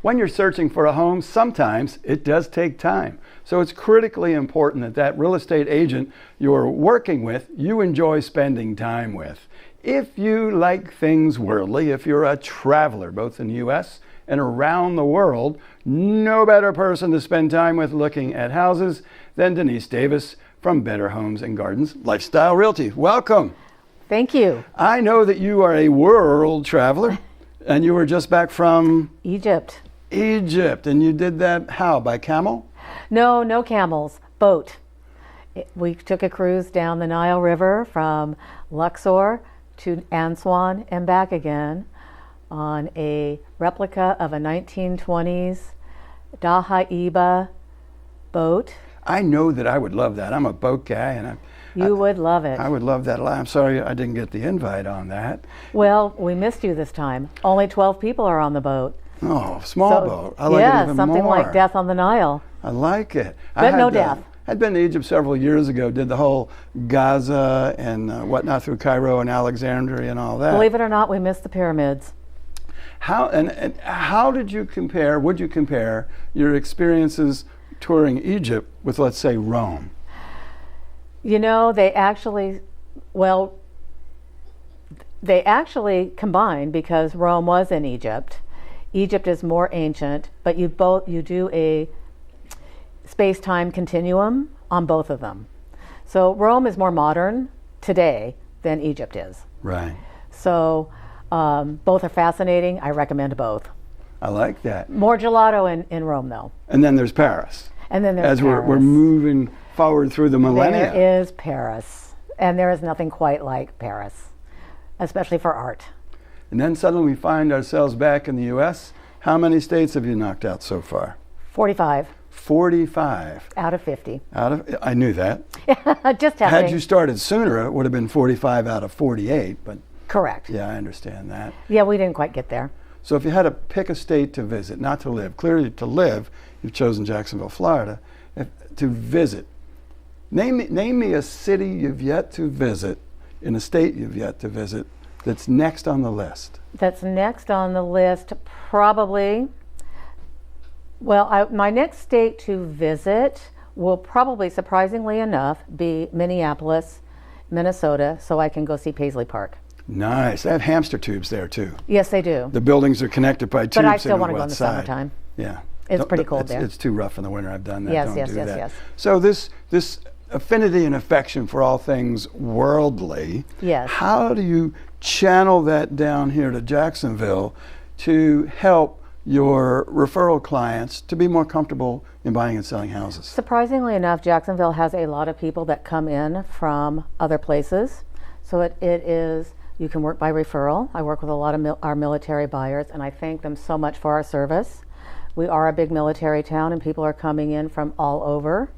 When you're searching for a home, sometimes it does take time. So it's critically important that that real estate agent you're working with, you enjoy spending time with. If you like things worldly, if you're a traveler, both in the U.S. and around the world, no better person to spend time with looking at houses than Denise Davis from Better Homes and Gardens Lifestyle Realty. Welcome. Thank you. I know that you are a world traveler, and you were just back from Egypt. Egypt, and you did that how? By camel? No camels. Boat. We took a cruise down the Nile River from Luxor to Aswan and back again on a replica of a 1920s Daha'iba boat. I know that I would love that. I'm a boat guy, and You would love it. I would love that a lot. I'm sorry I didn't get the invite on that. Well, we missed you this time. Only 12 people are on the boat. Oh, small boat. I like it even something more. like Death on the Nile. I like it. But no death. I'd been to Egypt several years ago, did the whole Gaza and whatnot through Cairo and Alexandria and all that. Believe it or not, we missed the pyramids. How did you compare, would you compare your experiences touring Egypt with, let's say, Rome? You know, they actually combined because Rome was in Egypt. Egypt is more ancient, but you do a space-time continuum on both of them. So Rome is more modern today than Egypt is. Right. So both are fascinating. I recommend both. I like that. More gelato in Rome, though. And then there's Paris. And then there's As Paris. we're moving forward through the millennia. There is Paris. And there is nothing quite like Paris, especially for art. And then suddenly we find ourselves back in the U.S. How many states have you knocked out so far? 45. 45. Out of 50. I knew that. Just Had happening. you started sooner, it would have been 45 out of 48. But Correct. yeah, I understand that. Yeah, we didn't quite get there. So if you had to pick a state to visit, not to live, clearly to live, you've chosen Jacksonville, Florida. To visit, name me a city you've yet to visit, in a state you've yet to visit, that's next on the list. That's next on the list, probably. Well, my next state to visit will probably, surprisingly enough, be Minneapolis, Minnesota, so I can go see Paisley Park. Nice. They have hamster tubes there too. Yes, they do. The buildings are connected by tubes. But I still want to go in the outside. summertime. Yeah. It's pretty cold there. It's too rough in the winter. I've done that. Yes, Don't yes, do yes, that. yes. So this affinity and affection for all things worldly. Yes. How do you channel that down here to Jacksonville to help your referral clients to be more comfortable in buying and selling houses? Surprisingly enough, Jacksonville has a lot of people that come in from other places. So it is, you can work by referral. I work with a lot of our military buyers, and I thank them so much for our service. We are a big military town, and people are coming in from all over.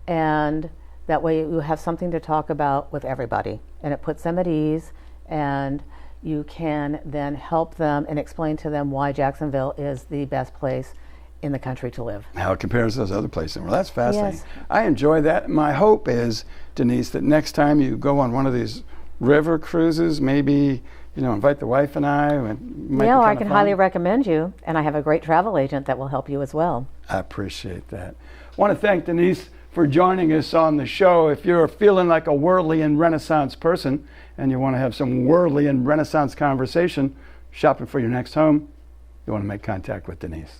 And that way you have something to talk about with everybody, and it puts them at ease, and you can then help them and explain to them why Jacksonville is the best place in the country to live. How it compares to those other places. Well, that's fascinating. Yes. I enjoy that. My hope is, Denise, that next time you go on one of these river cruises, maybe invite the wife and I. I can highly recommend you, and I have a great travel agent that will help you as well. I appreciate that. I want to thank Denise for joining us on the show. If you're feeling like a worldly and Renaissance person and you want to have some worldly and Renaissance conversation shopping for your next home, you want to make contact with Denise.